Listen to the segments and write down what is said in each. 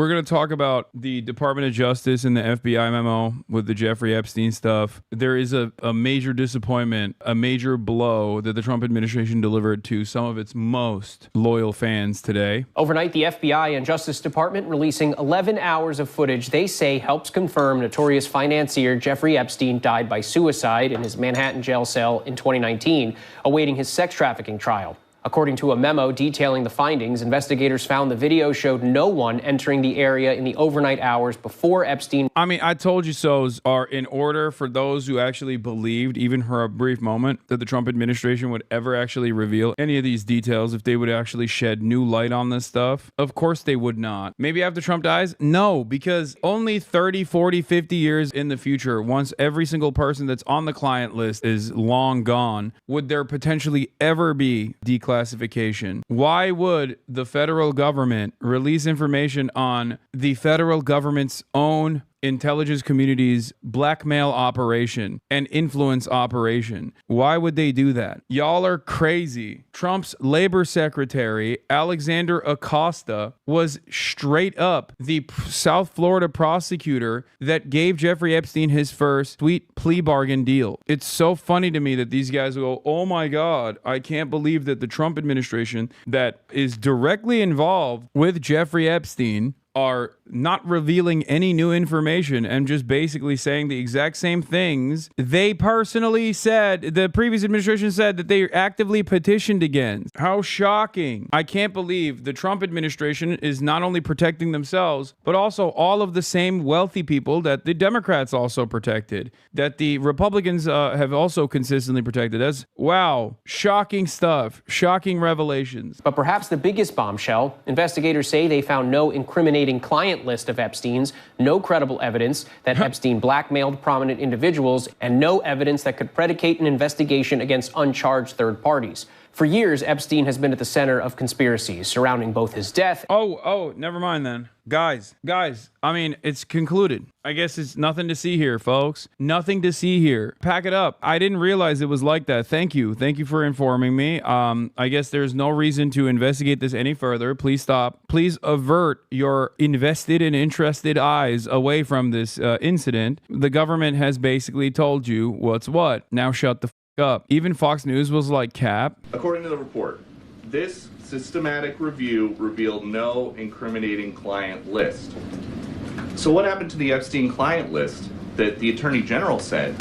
We're going to talk about the Department of Justice and the FBI memo with the Jeffrey Epstein stuff. There is a major disappointment, a major blow that the Trump administration delivered to some of its most loyal fans today. Overnight, the FBI and Justice Department releasing 11 hours of footage they say helps confirm notorious financier Jeffrey Epstein died by suicide in his Manhattan jail cell in 2019, awaiting his sex trafficking trial. According to a memo detailing the findings, investigators found the video showed no one entering the area in the overnight hours before Epstein. I mean, I told you so's are in order for those who actually believed, even for a brief moment, that the Trump administration would ever actually reveal any of these details, if they would actually shed new light on this stuff. Of course they would not. Maybe after Trump dies? No, because only 30, 40, 50 years in the future, once every single person that's on the client list is long gone, would there potentially ever be declassification. Why would the federal government release information on the federal government's own intelligence community's blackmail operation and influence operation? Why would they do that? Y'all are crazy. Trump's labor secretary, Alexander Acosta, was straight up the South Florida prosecutor that gave Jeffrey Epstein his first sweet plea bargain deal. It's so funny to me that these guys go, oh my God, I can't believe that the Trump administration that is directly involved with Jeffrey Epstein are not revealing any new information and just basically saying the exact same things they personally said, the previous administration said, that they actively petitioned against. How shocking. I can't believe the Trump administration is not only protecting themselves, but also all of the same wealthy people that the Democrats also protected, that the Republicans have also consistently protected. That's, wow, shocking stuff, shocking revelations. But perhaps the biggest bombshell, investigators say they found no incriminating client list of Epstein's, no credible evidence that Epstein blackmailed prominent individuals, and no evidence that could predicate an investigation against uncharged third parties. For years, Epstein has been at the center of conspiracies surrounding both his death. Oh, never mind then. Guys, I mean, it's concluded. I guess it's nothing to see here, folks. Nothing to see here. Pack it up. I didn't realize it was like that. Thank you. Thank you for informing me. I guess there's no reason to investigate this any further. Please stop. Please avert your invested and interested eyes away from this incident. The government has basically told you what's what. Now shut the f up. Even Fox News was like, cap. According to the report, this systematic review revealed no incriminating client list. So what happened to the Epstein client list that the Attorney General said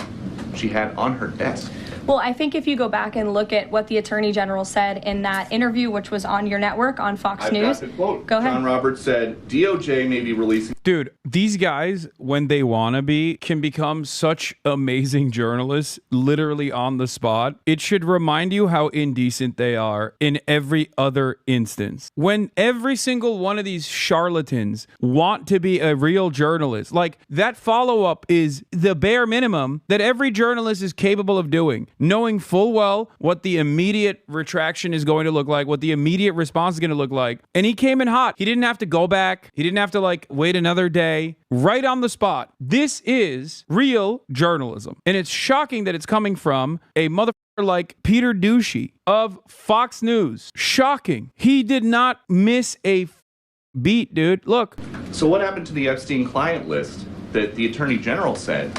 she had on her desk? Well, I think if you go back and look at what the Attorney General said in that interview, which was on your network on Fox News. Got the quote. Go ahead. John Roberts said, DOJ may be releasing... Dude, these guys, when they want to be, can become such amazing journalists, literally on the spot. It should remind you how indecent they are in every other instance. When every single one of these charlatans want to be a real journalist, like that follow-up is the bare minimum that every journalist is capable of doing. Knowing full well what the immediate retraction is going to look like, what the immediate response is going to look like. And he came in hot. He didn't have to go back. He didn't have to wait another day. Right on the spot. This is real journalism. And it's shocking that it's coming from a motherfucker like Peter Ducey of Fox News. Shocking. He did not miss a beat, dude. Look. So what happened to the Epstein client list that the Attorney General said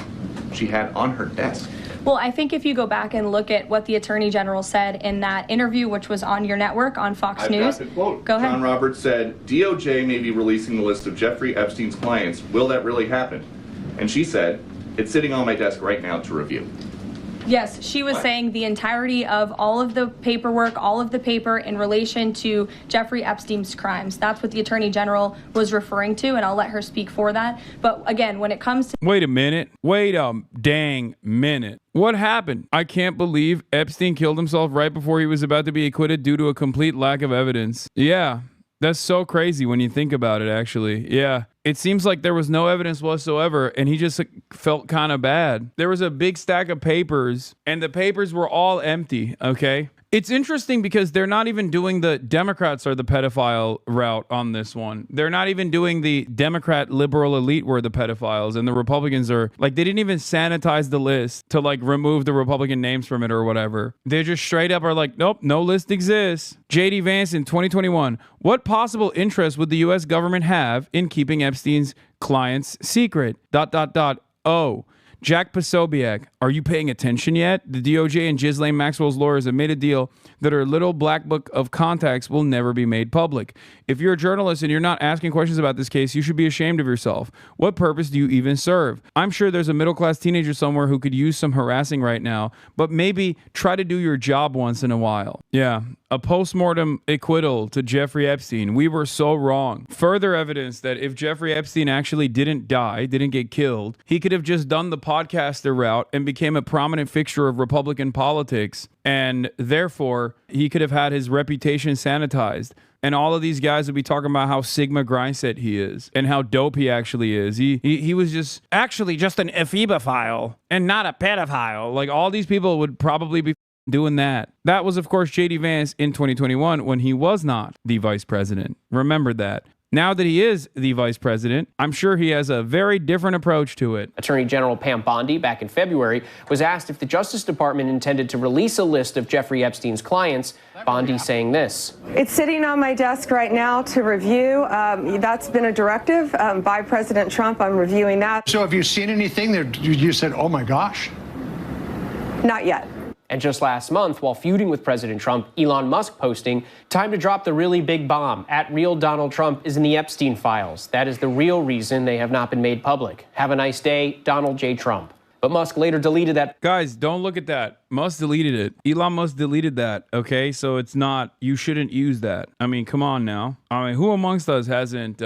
she had on her desk? Well, I think if you go back and look at what the Attorney General said in that interview, which was on your network on Fox News. Got the quote. Go ahead. John Roberts said, DOJ may be releasing the list of Jeffrey Epstein's clients. Will that really happen? And she said, it's sitting on my desk right now to review. Yes, she was saying the entirety of all of the paperwork, all of the paper in relation to Jeffrey Epstein's crimes. That's what the Attorney General was referring to, and I'll let her speak for that. But again, when it comes to... Wait a minute. Wait a dang minute. What happened? I can't believe Epstein killed himself right before he was about to be acquitted due to a complete lack of evidence. Yeah, that's so crazy when you think about it, actually. Yeah. It seems like there was no evidence whatsoever, and he just felt kind of bad. There was a big stack of papers, and the papers were all empty, okay? It's interesting because they're not even doing the Democrats are the pedophile route on this one. They're not even doing the Democrat liberal elite were the pedophiles, and the Republicans are like, they didn't even sanitize the list to like remove the Republican names from it or whatever. They just straight up are like, nope, no list exists. JD Vance in 2021. What possible interest would the U.S. government have in keeping Epstein's clients secret? ... Oh. Jack Posobiec, are you paying attention yet? The DOJ and Ghislaine Maxwell's lawyers have made a deal that her little black book of contacts will never be made public. If you're a journalist and you're not asking questions about this case, you should be ashamed of yourself. What purpose do you even serve? I'm sure there's a middle-class teenager somewhere who could use some harassing right now, but maybe try to do your job once in a while. Yeah, a postmortem acquittal to Jeffrey Epstein. We were so wrong. Further evidence that if Jeffrey Epstein actually didn't die, didn't get killed, he could have just done the podcaster route and became a prominent fixture of Republican politics, and therefore he could have had his reputation sanitized. And all of these guys would be talking about how Sigma Grindset he is and how dope he actually is. He was just actually just an ephebophile and not a pedophile. Like, all these people would probably be doing that. That was, of course, JD Vance in 2021 when he was not the vice president. Remember that. Now that he is the vice president, I'm sure he has a very different approach to it. Attorney General Pam Bondi, back in February, was asked if the Justice Department intended to release a list of Jeffrey Epstein's clients. Bondi saying this. It's sitting on my desk right now to review. That's been a directive by President Trump. I'm reviewing that. So have you seen anything that you said, oh my gosh? Not yet. And just last month, while feuding with President Trump, Elon Musk posting, time to drop the really big bomb. At real Donald Trump is in the Epstein files. That is the real reason they have not been made public. Have a nice day, Donald J. Trump. But Musk later deleted that. Guys, don't look at that. Musk deleted it. Elon Musk deleted that, okay? So it's not, you shouldn't use that. I mean, come on now. I mean, who amongst us hasn't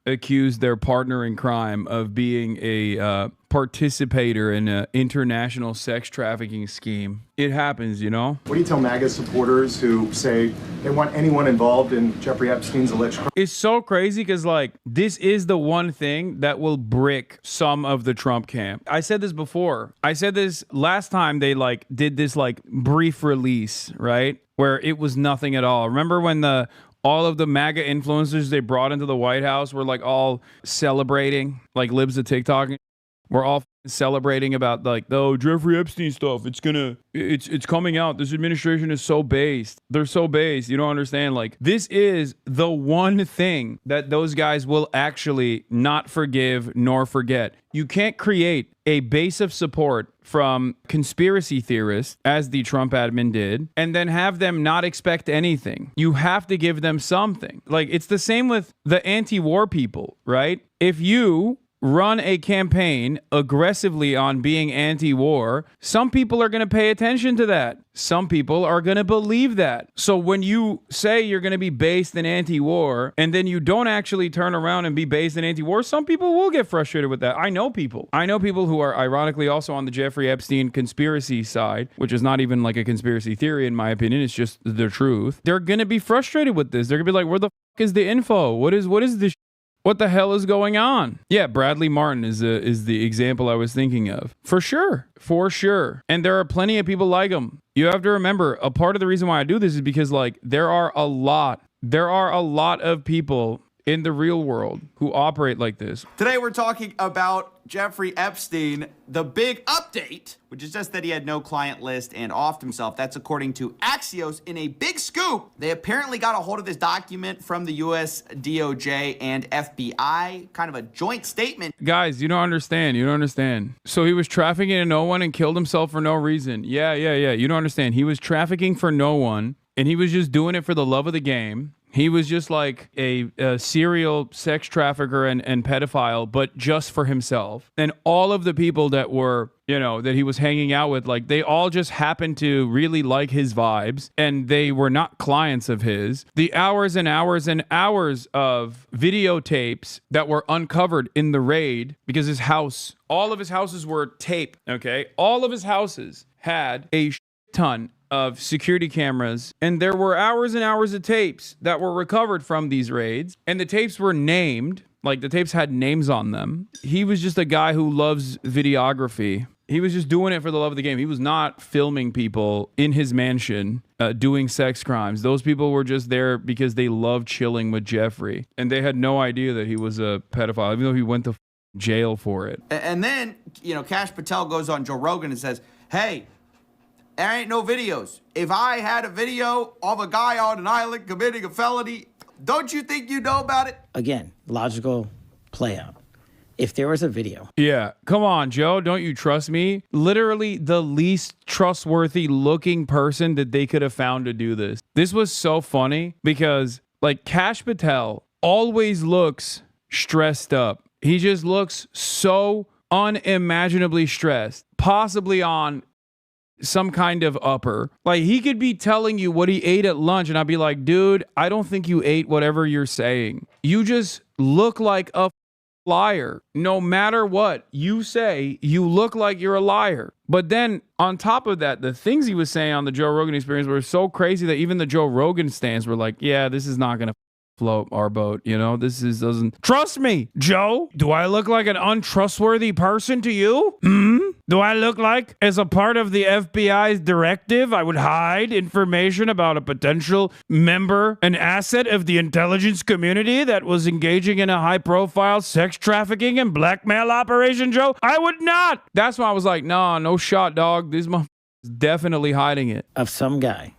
accused their partner in crime of being a participator in an international sex trafficking scheme? It happens, you know? What do you tell MAGA supporters who say they want anyone involved in Jeffrey Epstein's alleged crime? It's so crazy because, like, this is the one thing that will brick some of the Trump camp. I said this before. I said this last time they, like, did this, like, brief release, right? Where it was nothing at all. Remember when all of the MAGA influencers they brought into the White House were, like, all celebrating, like libs of TikTok? We're all celebrating about, like, oh, Jeffrey Epstein stuff. It's coming out. This administration is so based. They're so based. You don't understand. Like, this is the one thing that those guys will actually not forgive nor forget. You can't create a base of support from conspiracy theorists, as the Trump admin did, and then have them not expect anything. You have to give them something. Like, it's the same with the anti-war people, right? If you run a campaign aggressively on being anti-war, some people are going to pay attention to that. Some people are going to believe that. So when you say you're going to be based in anti-war and then you don't actually turn around and be based in anti-war, some people will get frustrated with that. I know people who are ironically also on the Jeffrey Epstein conspiracy side, which is not even like a conspiracy theory in my opinion. It's just the truth. They're going to be frustrated with this. They're going to be like, where the fuck is the info? What is this? What the hell is going on? Yeah, Bradley Martin is the example I was thinking of. For sure. And there are plenty of people like him. You have to remember, a part of the reason why I do this is because, like, there are a lot of people in the real world who operate like this. Today we're talking about Jeffrey Epstein. The big update, which is just that he had no client list and offed himself. That's according to Axios. In a big scoop, they apparently got a hold of this document from the US DOJ and FBI, kind of a joint statement. Guys, you don't understand. So he was trafficking in no one and killed himself for no reason. Yeah. You don't understand. He was trafficking for no one, and he was just doing it for the love of the game. He was just like a serial sex trafficker and pedophile, but just for himself. And all of the people that were, that he was hanging out with, like, they all just happened to really like his vibes, and they were not clients of his. The hours and hours and hours of videotapes that were uncovered in the raid, because all of his houses were taped, okay? All of his houses had a ton of security cameras, and there were hours and hours of tapes that were recovered from these raids, and the tapes were named, like the tapes had names on them. He was just a guy who loves videography, He was just doing it for the love of the game. He was not filming people in his mansion doing sex crimes. Those people were just there because they loved chilling with Jeffrey. And they had no idea that he was a pedophile, even though he went to jail for it. And then, you know, Kash Patel goes on Joe Rogan and says, hey, there ain't no videos. If I had a video of a guy on an island committing a felony, don't you think you know about it? Again, logical play out. If there was a video. Yeah, come on, Joe. Don't you trust me? Literally the least trustworthy looking person that they could have found to do this. This was so funny because, like, Kash Patel always looks stressed up. He just looks so unimaginably stressed, possibly on some kind of upper. Like, he could be telling you what he ate at lunch, and I'd be like, dude, I don't think you ate whatever you're saying. You just look like a liar. No matter what you say, you look like you're a liar. But then on top of that, the things he was saying on the Joe Rogan Experience were so crazy that even the Joe Rogan stands were like, yeah, this is not gonna float our boat, you know? This doesn't trust me, Joe. Do I look like an untrustworthy person to you? Do I look like, as a part of the FBI's directive, I would hide information about a potential member, an asset of the intelligence community that was engaging in a high-profile sex trafficking and blackmail operation, Joe? I would not. That's why I was like, nah, no shot, dog. This motherfucker is definitely hiding it. Of some guy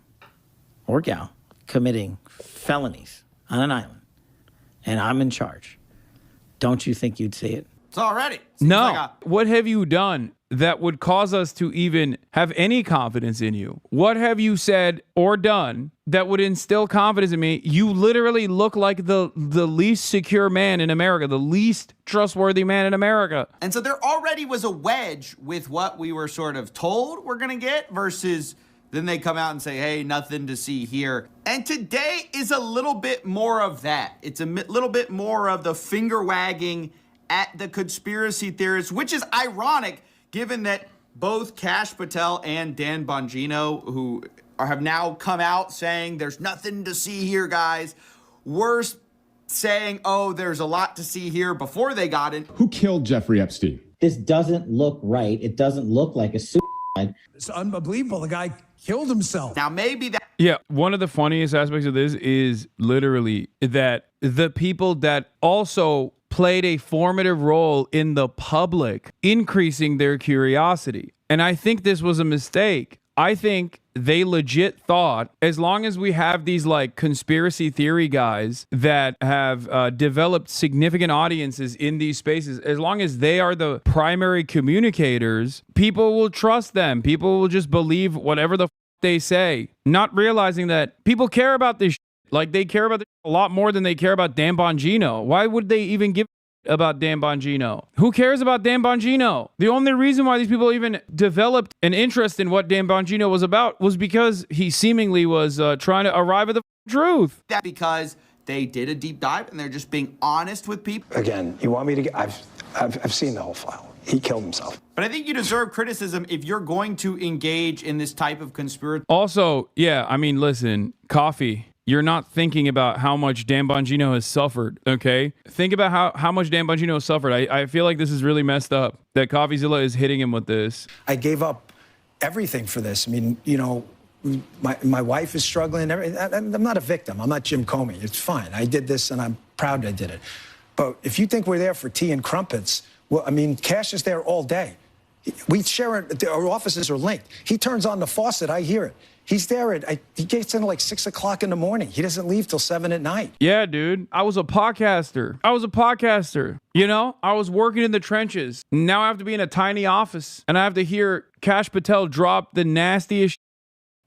or gal committing felonies on an island, and I'm in charge. Don't you think you'd see it? It's already. No. What have you done that would cause us to even have any confidence in you? What have you said or done that would instill confidence in me? You literally look like the least secure man in America, the least trustworthy man in America. And so there already was a wedge with what we were sort of told we're going to get versus then they come out and say, hey, nothing to see here. And today is a little bit more of that. It's a little bit more of the finger wagging at the conspiracy theorists, which is ironic given that both Kash Patel and Dan Bongino, who have now come out saying there's nothing to see here, guys, were saying, oh, there's a lot to see here before they got in. Who killed Jeffrey Epstein? This doesn't look right. It doesn't look like a suicide. It's unbelievable. The guy killed himself. Now, maybe that... Yeah, one of the funniest aspects of this is literally that the people that also played a formative role in the public increasing their curiosity. And I think this was a mistake. I think they legit thought, as long as we have these like conspiracy theory guys that have developed significant audiences in these spaces, as long as they are the primary communicators, people will trust them. People will just believe whatever the they say, not realizing that people care about this. Like, they care about this a lot more than they care about Dan Bongino. Why would they even give about Dan Bongino? Who cares about Dan Bongino? The only reason why these people even developed an interest in what Dan Bongino was about was because he seemingly was trying to arrive at the truth. That because they did a deep dive and they're just being honest with people. Again, you want me to get... I've seen the whole file. He killed himself. But I think you deserve criticism if you're going to engage in this type of conspiracy. Also, yeah, I mean, listen, Coffee, you're not thinking about how much Dan Bongino has suffered, okay? Think about how much Dan Bongino has suffered. I feel like this is really messed up, that CoffeeZilla is hitting him with this. I gave up everything for this. I mean, you know, my wife is struggling. I'm not a victim. I'm not Jim Comey. It's fine. I did this, and I'm proud I did it. But if you think we're there for tea and crumpets, well, I mean, Kash is there all day. We share it. Our offices are linked. He turns on the faucet. I hear it. He's there he gets in at like 6 o'clock in the morning. He doesn't leave till 7 at night. Yeah, dude. I was a podcaster. You know, I was working in the trenches. Now I have to be in a tiny office and I have to hear Kash Patel drop the nastiest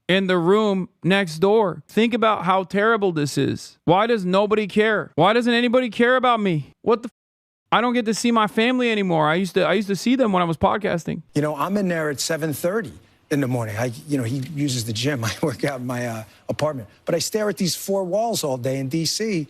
in the room next door. Think about how terrible this is. Why does nobody care? Why doesn't anybody care about me? What the I don't get to see my family anymore. I used to see them when I was podcasting. You know, I'm in there at 7:30 in the morning. He uses the gym. I work out in my apartment. But I stare at these four walls all day in D.C.,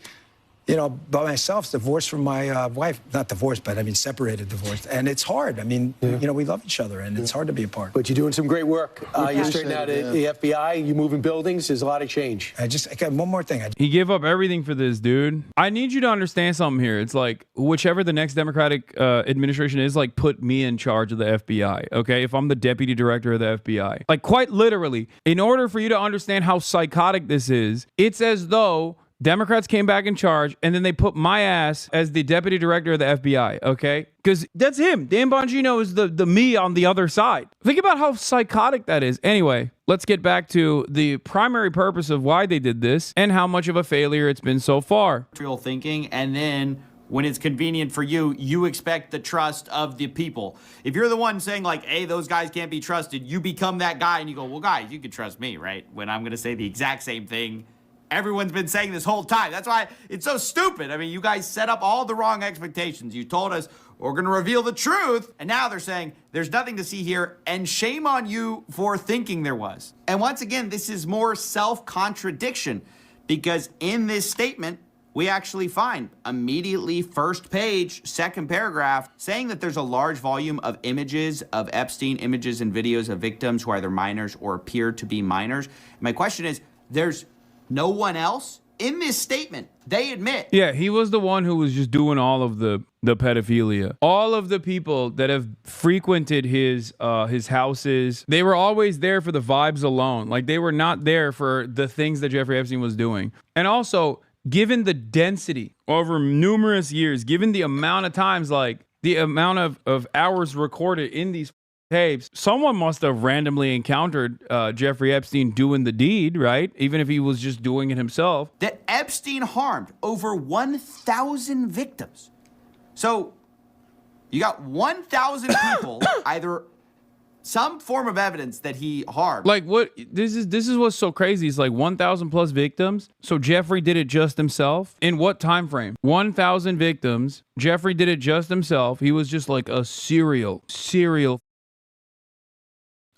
you know, by myself, divorced from my wife. Not divorced, but I mean separated, divorced. And it's hard. I mean, you know, we love each other, and it's hard to be apart. But you're doing some great work. You're straightening out the FBI. You're moving buildings. There's a lot of change. I got one more thing. He gave up everything for this, dude. I need you to understand something here. It's like, whichever the next Democratic administration is, like, put me in charge of the FBI, okay? If I'm the deputy director of the FBI. Like, quite literally, in order for you to understand how psychotic this is, it's as though Democrats came back in charge, and then they put my ass as the deputy director of the FBI, okay? Because that's him. Dan Bongino is the me on the other side. Think about how psychotic that is. Anyway, let's get back to the primary purpose of why they did this and how much of a failure it's been so far. Thinking, and then when it's convenient for you, you expect the trust of the people. If you're the one saying, like, hey, those guys can't be trusted, you become that guy, and you go, well, guys, you can trust me, right? When I'm going to say the exact same thing everyone's been saying this whole time. That's why it's so stupid. I mean, you guys set up all the wrong expectations. You told us we're going to reveal the truth, and now they're saying there's nothing to see here, and shame on you for thinking there was. And once again, this is more self-contradiction, because in this statement, we actually find immediately first page, second paragraph, saying that there's a large volume of images of Epstein, images and videos of victims who are either minors or appear to be minors. My question is, there's no one else in this statement. They admit. Yeah, he was the one who was just doing all of the pedophilia. All of the people that have frequented his houses, they were always there for the vibes alone. Like, they were not there for the things that Jeffrey Epstein was doing. And also, given the density over numerous years, given the amount of times, like the amount of hours recorded in these tapes, someone must have randomly encountered Jeffrey Epstein doing the deed, right? Even if he was just doing it himself. That Epstein harmed over 1,000 victims. So you got 1,000 people, either some form of evidence that he harmed. Like, what this is what's so crazy. It's like 1,000 plus victims. So Jeffrey did it just himself. In what time frame? 1,000 victims. Jeffrey did it just himself. He was just like a serial.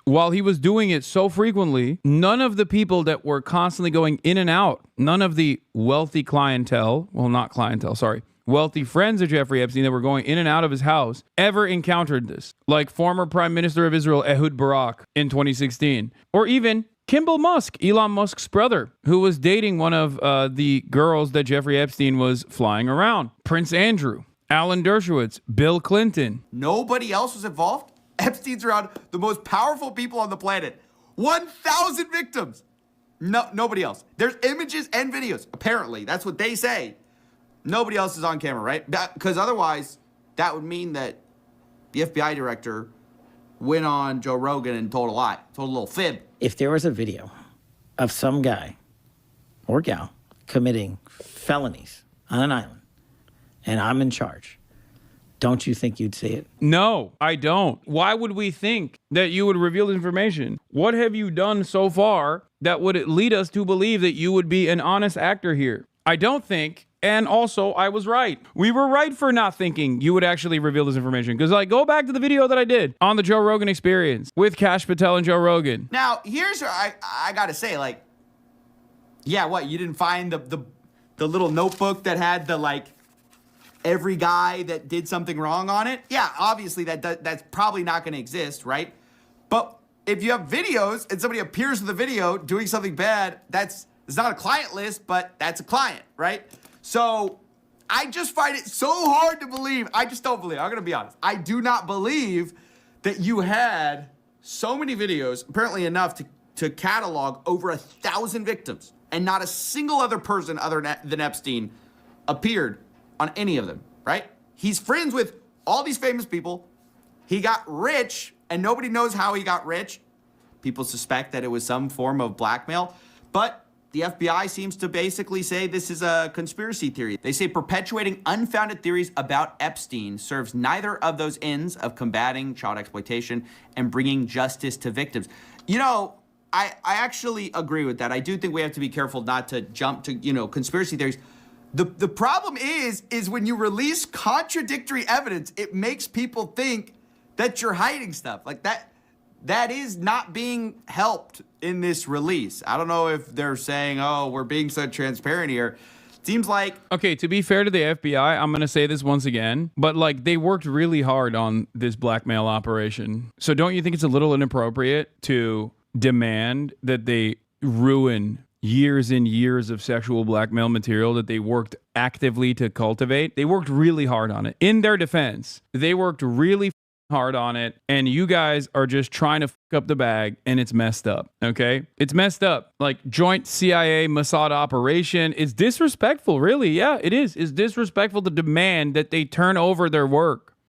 While he was doing it so frequently, none of the people that were constantly going in and out, none of the wealthy clientele, well, not clientele, sorry, wealthy friends of Jeffrey Epstein that were going in and out of his house ever encountered this. Like former Prime Minister of Israel, Ehud Barak, in 2016. Or even Kimball Musk, Elon Musk's brother, who was dating one of the girls that Jeffrey Epstein was flying around. Prince Andrew, Alan Dershowitz, Bill Clinton. Nobody else was involved? Epstein's around the most powerful people on the planet. 1,000 victims. No, nobody else. There's images and videos. Apparently, that's what they say. Nobody else is on camera, right? Because otherwise, that would mean that the FBI director went on Joe Rogan and told a lie, told a little fib. If there was a video of some guy or gal committing felonies on an island and I'm in charge, don't you think you'd see it? No, I don't. Why would we think that you would reveal this information? What have you done so far that would lead us to believe that you would be an honest actor here? I don't think. And also, I was right. We were right for not thinking you would actually reveal this information. Because, like, go back to the video that I did on the Joe Rogan Experience with Kash Patel and Joe Rogan. Now, here's where I got to say, like, yeah, what? You didn't find the little notebook that had the, like, every guy that did something wrong on it? Yeah, obviously that's probably not going to exist, right? But if you have videos and somebody appears in the video doing something bad, it's not a client list, but that's a client, right? So I just find it so hard to believe. I just don't believe. I'm going to be honest. I do not believe that you had so many videos, apparently enough to catalog over 1,000 victims, and not a single other person other than Epstein appeared on any of them, right? He's friends with all these famous people. He got rich, and nobody knows how he got rich. People suspect that it was some form of blackmail, but the FBI seems to basically say this is a conspiracy theory. They say perpetuating unfounded theories about Epstein serves neither of those ends of combating child exploitation and bringing justice to victims. You know, I actually agree with that. I do think we have to be careful not to jump to, conspiracy theories. The problem is when you release contradictory evidence, it makes people think that you're hiding stuff. Like that is not being helped in this release. I don't know if they're saying, oh, we're being so transparent here. Seems like... Okay, to be fair to the FBI, I'm going to say this once again, but like they worked really hard on this blackmail operation. So don't you think it's a little inappropriate to demand that they ruin years and years of sexual blackmail material that they worked actively to cultivate? They worked really hard on it. In their defense, they worked really hard on it, and you guys are just trying to fuck up the bag, and it's messed up. Okay, it's messed up. Like joint CIA Mossad operation. It's disrespectful, really. Yeah, it is. It's disrespectful to demand that they turn over their work.